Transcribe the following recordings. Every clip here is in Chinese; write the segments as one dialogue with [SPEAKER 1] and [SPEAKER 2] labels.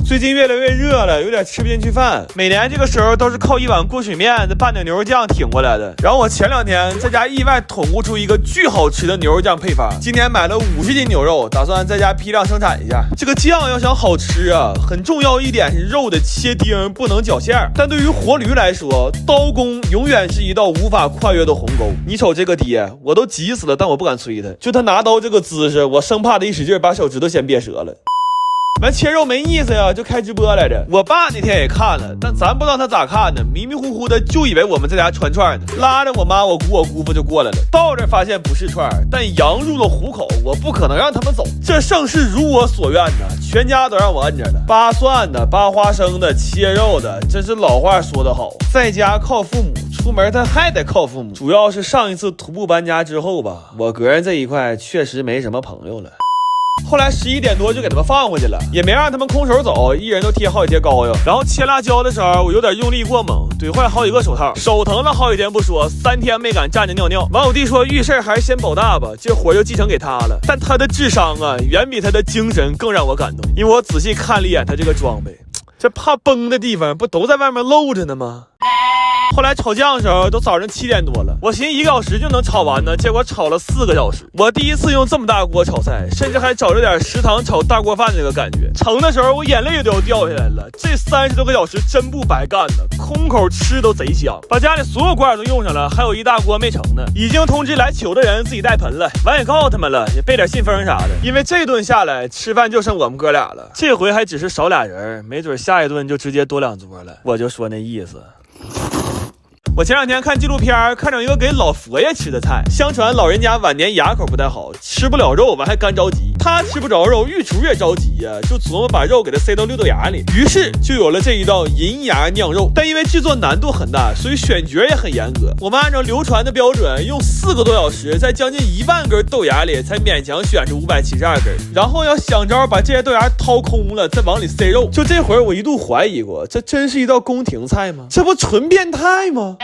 [SPEAKER 1] 最近越来越热了，有点吃不进去饭。每年这个时候都是靠一碗过水面再拌点牛肉酱挺过来的。然后我前2天在家意外统悟出一个巨好吃的牛肉酱配方。今年买了50斤牛肉，打算在家批量生产一下。这个酱要想好吃啊，很重要一点是肉的切丁不能绞馅。但对于活驴来说，刀工永远是一道无法跨越的鸿沟。你瞅这个爹，我都急死了，但我不敢催他。就他拿刀这个姿势，我生怕他一使劲把手指头先别折了。完切肉没意思呀，就开直播来着。我爸那天也看了，但咱不知道他咋看的，迷迷糊糊的就以为我们在家串串呢，拉着我妈、我姑、我姑父就过来了。到这发现不是串，但羊入了虎口，我不可能让他们走。这盛世如我所愿呢，全家都让我摁着了，扒蒜的、扒花生的、切肉的，真是老话说得好，在家靠父母，出门他还得靠父母。主要是上一次徒步搬家之后吧，我个人这一块确实没什么朋友了。后来11点多就给他们放回去了，也没让他们空手走，一人都贴好几贴膏药。然后切辣椒的时候，我有点用力过猛，怼坏好几个手套，手疼了好几天不说，3天没敢站着尿尿。完我弟说遇事还是先保大吧，这活就继承给他了。但他的智商啊，远比他的精神更让我感动，因为我仔细看了一眼他这个装备，这怕崩的地方不都在外面露着呢吗？后来炒酱的时候都早上7点多了，我寻思1个小时就能炒完呢，结果炒了4个小时。我第一次用这么大锅炒菜，甚至还找着点食堂炒大锅饭这个感觉。盛的时候我眼泪都要掉下来了，这30多个小时真不白干呢，空口吃都贼香。把家里所有罐都用上了，还有一大锅没盛呢。已经通知来取的人自己带盆了，完也告诉他们了，也备点信封啥的。因为这顿下来吃饭就剩我们哥俩了，这回还只是少俩人，没准下一顿就直接多2桌了。我就说那意思。我前2天看纪录片，看着一个给老佛爷吃的菜，相传老人家晚年牙口不太好，吃不了肉，完还干着急。他吃不着肉，御厨也着急呀，就琢磨把肉给他塞到绿豆芽里，于是就有了这一道银芽酿肉。但因为制作难度很大，所以选角也很严格。我们按照流传的标准，用4个多小时，在将近1万根豆芽里才勉强选出572根，然后要想招把这些豆芽掏空了，再往里塞肉。就这会儿我一度怀疑过，这真是一道宫廷菜吗？这不纯变态吗？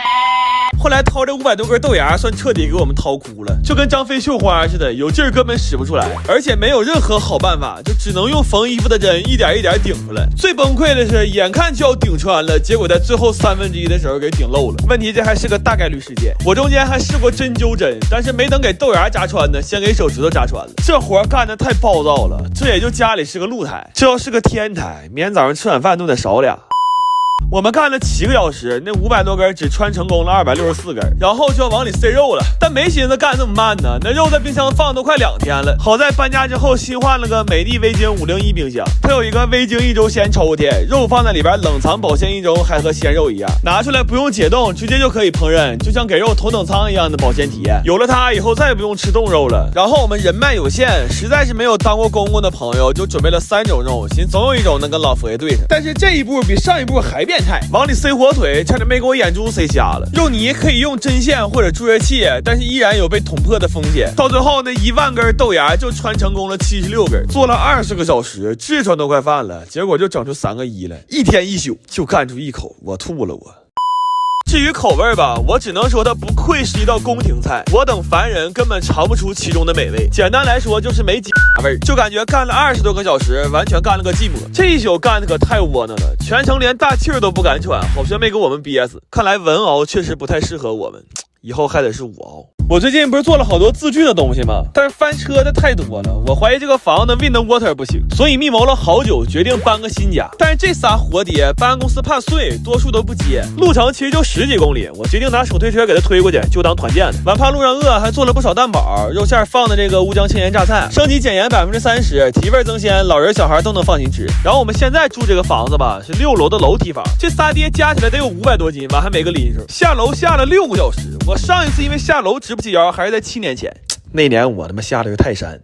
[SPEAKER 1] 后来掏这500多根豆芽，算彻底给我们掏哭了，就跟张飞绣花似的，有劲儿根本使不出来，而且没有任何好办法，就只能用缝衣服的针一点一点顶出来。最崩溃的是，眼看就要顶穿了，结果在最后1/3的时候给顶漏了。问题这还是个大概率事件，我中间还试过针灸针，但是没等给豆芽扎穿呢，先给手指头扎穿了。这活干得太暴躁了，这也就家里是个露台，这要是个天台，明天早上吃晚饭都得少俩。我们干了7个小时，那500多根只穿成功了264根，然后就要往里塞肉了。但没寻思干这么慢呢，那肉在冰箱放都快2天了。好在搬家之后新换了个美的微晶501冰箱，它有一个微晶1周鲜抽屉，肉放在里边冷藏保鲜1周，还和鲜肉一样，拿出来不用解冻，直接就可以烹饪，就像给肉头等舱一样的保鲜体验。有了它以后再也不用吃冻肉了。然后我们人脉有限，实在是没有当过公公的朋友，就准备了3种肉，寻总有一种能跟老佛爷对上。但是这一步比上一步还变态，往里塞火腿，差点没给我眼珠塞瞎了。肉泥可以用针线或者注热器，但是依然有被捅破的风险。到最后那1万根豆芽就穿成功了76根，做了20个小时，痔疮都快犯了，结果就整出3个1来，1天1宿就干出1口，我吐了我。至于口味吧，我只能说它不愧是一道宫廷菜，我等凡人根本尝不出其中的美味。简单来说就是没味，就感觉干了20多个小时，完全干了个寂寞。这一宿干的可太窝囊了，全程连大气儿都不敢喘，好像没给我们憋死。看来文熬确实不太适合我们，以后还得是武熬。我最近不是做了好多自制的东西吗？但是翻车的太多了，我怀疑这个房子 Wind Water 不行，所以密谋了好久，决定搬个新家。但是这仨活爹搬家公司怕碎，多数都不接，路程其实就10几公里，我决定拿手推车给他推过去，就当团建的。完怕路上饿，还做了不少蛋堡，肉馅放的这个乌江千盐榨菜，升级减盐30%，提味增鲜，老人小孩都能放心吃。然后我们现在住这个房子吧，是6楼的楼梯房，这仨爹加起来得有500多斤，完还没个拎手。下楼下了6个小时，我上一次因为下楼直不起腰，还是在7年前，那年我他妈下了个泰山。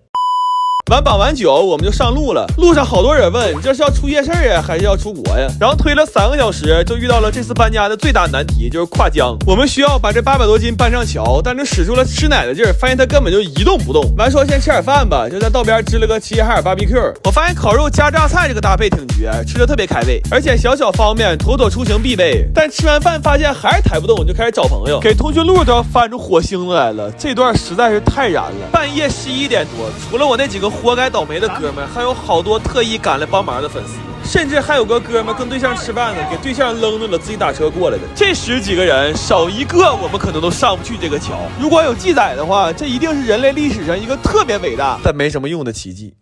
[SPEAKER 1] 完绑完酒我们就上路了，路上好多人问这是要出夜市呀还是要出国呀，然后推了3个小时就遇到了这次搬家的最大难题，就是跨江。我们需要把这800多斤搬上桥，但是使出了吃奶的劲儿，发现它根本就一动不动。完说先吃点饭吧，就在道边支了个齐齐哈尔 BBQ。 我发现烤肉加榨菜这个搭配挺绝，吃的特别开胃，而且小小方便，妥妥出行必备。但吃完饭发现还是抬不动，就开始找朋友，给通讯录都要翻出火星子来了，这段实在是太燃了。半夜11点多，除了我那几个活该倒霉的哥们，还有好多特意赶来帮忙的粉丝。甚至还有个哥们跟对象吃饭呢，给对象扔了，自己打车过来的。这10几个人少一个，我们可能都上不去这个桥。如果有记载的话，这一定是人类历史上一个特别伟大但没什么用的奇迹。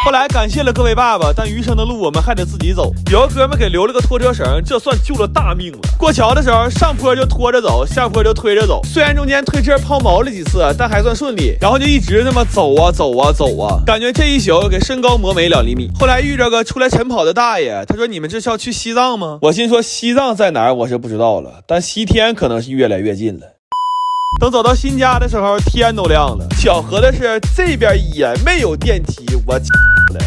[SPEAKER 1] 后来感谢了各位爸爸，但余生的路我们还得自己走。有个哥们给留了个拖车绳，这算救了大命了。过桥的时候，上坡就拖着走，下坡就推着走。虽然中间推车抛锚了几次，但还算顺利。然后就一直那么走啊走啊走啊，感觉这一宿给身高磨没2厘米。后来遇着个出来晨跑的大爷，他说：“你们这是要去西藏吗？”我心说西藏在哪儿我是不知道了，但西天可能是越来越近了。等走到新家的时候，天都亮了。巧合的是，这边也没有电梯，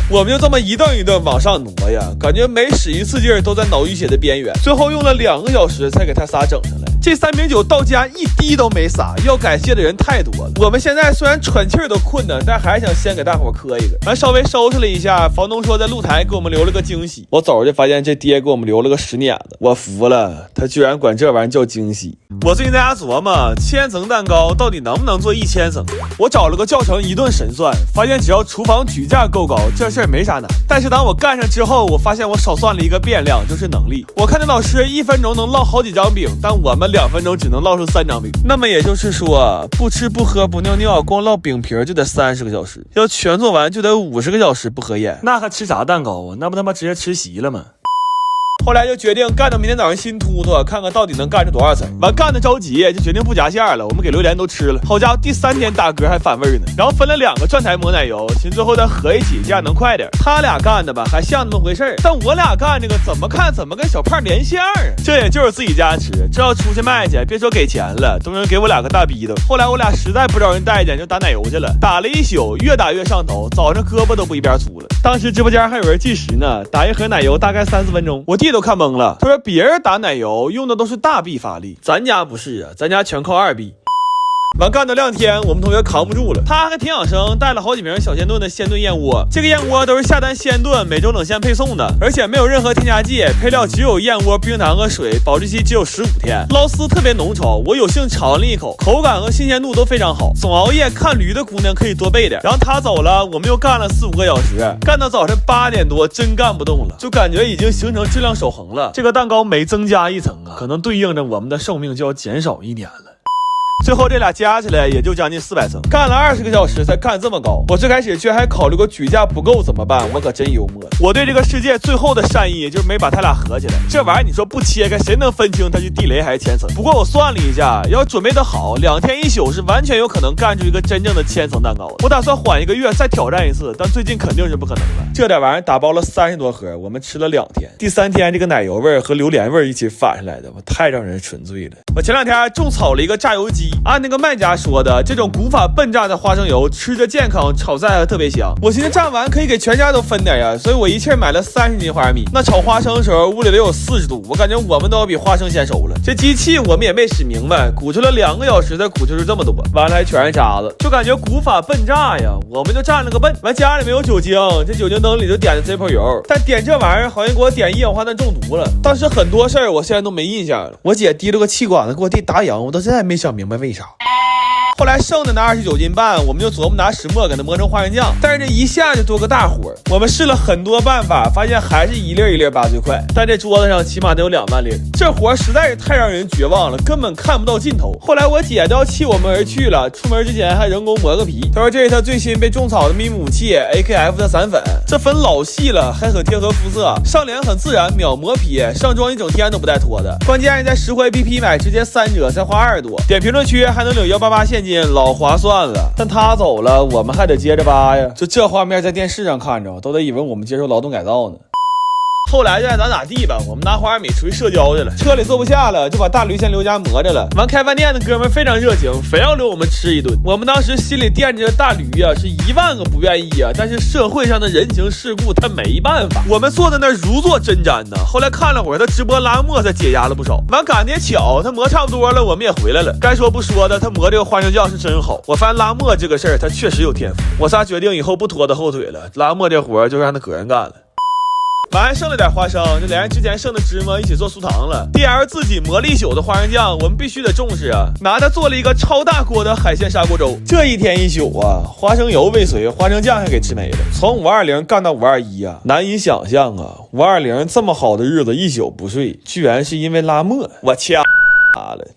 [SPEAKER 1] 我们就这么一顿一顿往上挪呀，感觉每使一次劲儿都在脑淤血的边缘。最后用了2个小时才给他仨整上来。这3瓶酒到家一滴都没洒，要感谢的人太多了。我们现在虽然喘气儿都困难，但还想先给大伙磕一个。完稍微收拾了一下，房东说在露台给我们留了个惊喜。我走就发现这爹给我们留了个10碾子，我服了，他居然管这玩意儿叫惊喜。我最近在家琢磨1000层蛋糕到底能不能做1000层。我找了个教程一顿神算，发现只要厨房举架够高，这事儿没啥难。但是当我干上之后，我发现我少算了一个变量，就是能力。我看那老师1分钟能烙好几张饼，但我们2分钟只能烙出3张饼。那么也就是说，不吃不喝不尿尿，光烙饼皮就得30个小时，要全做完就得50个小时不合眼。那还吃啥蛋糕啊？那不他妈直接吃席了吗？后来就决定干到明天早上新突突，看看到底能干出多少层。完干的着急，就决定不夹馅了。我们给榴莲都吃了，好家伙，第3天打嗝还反味呢。然后分了2个转台抹奶油，寻最后再合一起，这样能快点。他俩干的吧，还像那么回事儿，但我俩干这个怎么看怎么跟小胖连线啊。这也就是自己家吃，这要出去卖去，别说给钱了，都能给我2个大逼斗。后来我俩实在不招人待见，就打奶油去了，打了一宿，越打越上头，早上胳膊都不一边粗了。当时直播间还有人计时呢，打一盒奶油大概3-4分钟，我弟都看懵了。他说别人打奶油用的都是大臂发力，咱家不是啊，咱家全靠2臂。完干到2天，我们同学扛不住了，他还挺养生，带了好几瓶小鲜炖的鲜炖燕窝。这个燕窝都是下单鲜炖，每周冷鲜配送的，而且没有任何添加剂，配料只有燕窝、冰糖和水，保质期只有15天，捞丝特别浓稠。我有幸尝了一口，口感和新鲜度都非常好。总熬夜看驴的姑娘可以多备点。然后他走了，我们又干了4-5个小时，干到早晨8点多，真干不动了，就感觉已经形成质量守恒了。这个蛋糕每增加1层啊，可能对应着我们的寿命就要减少1年了。最后这俩加起来也就将近400层，干了20个小时才干这么高。我最开始居然还考虑过举架不够怎么办，我可真幽默。我对这个世界最后的善意就是没把他俩合起来，这玩意儿你说不切开谁能分清它是地雷还是千层？不过我算了一下，要准备的好，2天1宿是完全有可能干出一个真正的1000层蛋糕的。我打算缓1个月再挑战一次，但最近肯定是不可能了。这点玩意儿打包了30多盒，我们吃了2天，第3天这个奶油味和榴莲味一起反上来的，我太让人纯醉了。我前2天种草了一个榨油机，按那个卖家说的，这种古法笨榨的花生油吃着健康，炒菜还特别香。我寻思榨完可以给全家都分点呀，所以我一气买了30斤花生米。那炒花生的时候屋里得有40度，我感觉我们都要比花生先熟了。这机器我们也没使明白，鼓出了2个小时才鼓出这么多，完了还全是渣子，就感觉古法笨榨呀，我们就占了个笨。完家里没有酒精，这酒精灯里就点的这泡油，但点这玩意儿好像给我点1氧化碳中毒了。当时很多事儿我现在都没印象了。我姐提了个气管子给我弟打烊，我到现在没想明白为啥。后来剩的那29斤半，我们就琢磨拿石磨给它磨成花生酱，但是这一下就多个大火。我们试了很多办法，发现还是一粒一粒拔最快，但这桌子上起码得有2万粒，这活实在是太让人绝望了，根本看不到尽头。后来我姐都要弃我们而去了，出门之前还人工磨个皮。她说这是她最新被种草的秘密武器 AKF 的散粉，这粉老细了，还很贴合肤色，上脸很自然，秒磨皮，上妆一整天都不带脱的。关键是在实惠 APP 买直接3折，才花20多，点评论区还能领188现金，老划算了。但他走了，我们还得接着扒呀。就这画面在电视上看着，都得以为我们接受劳动改造呢。后来就爱咋地吧，我们拿花生米出去社交去了，车里坐不下了，就把大驴先留家磨着了。完开饭店的哥们非常热情，非要留我们吃一顿。我们当时心里惦记着大驴呀，是1万个不愿意啊，但是社会上的人情世故他没办法。我们坐在那如坐针毡呢。后来看了会儿他直播拉磨，才解压了不少。完赶得也巧，他磨差不多了，我们也回来了。该说不说的，他磨这个花生酱是真好。我发现拉磨这个事儿他确实有天赋。我仨决定以后不拖他后腿了，拉磨这活就让他个人干了。碗还剩了点花生，就连之前剩的芝麻一起做酥糖了。DR 自己磨了一宿的花生酱，我们必须得重视啊！拿它做了一个超大锅的海鲜砂锅粥。这一天一宿啊，花生油未遂，花生酱还给吃没了。从520干到521啊，难以想象啊！520这么好的日子一宿不睡，居然是因为拉磨。我掐了。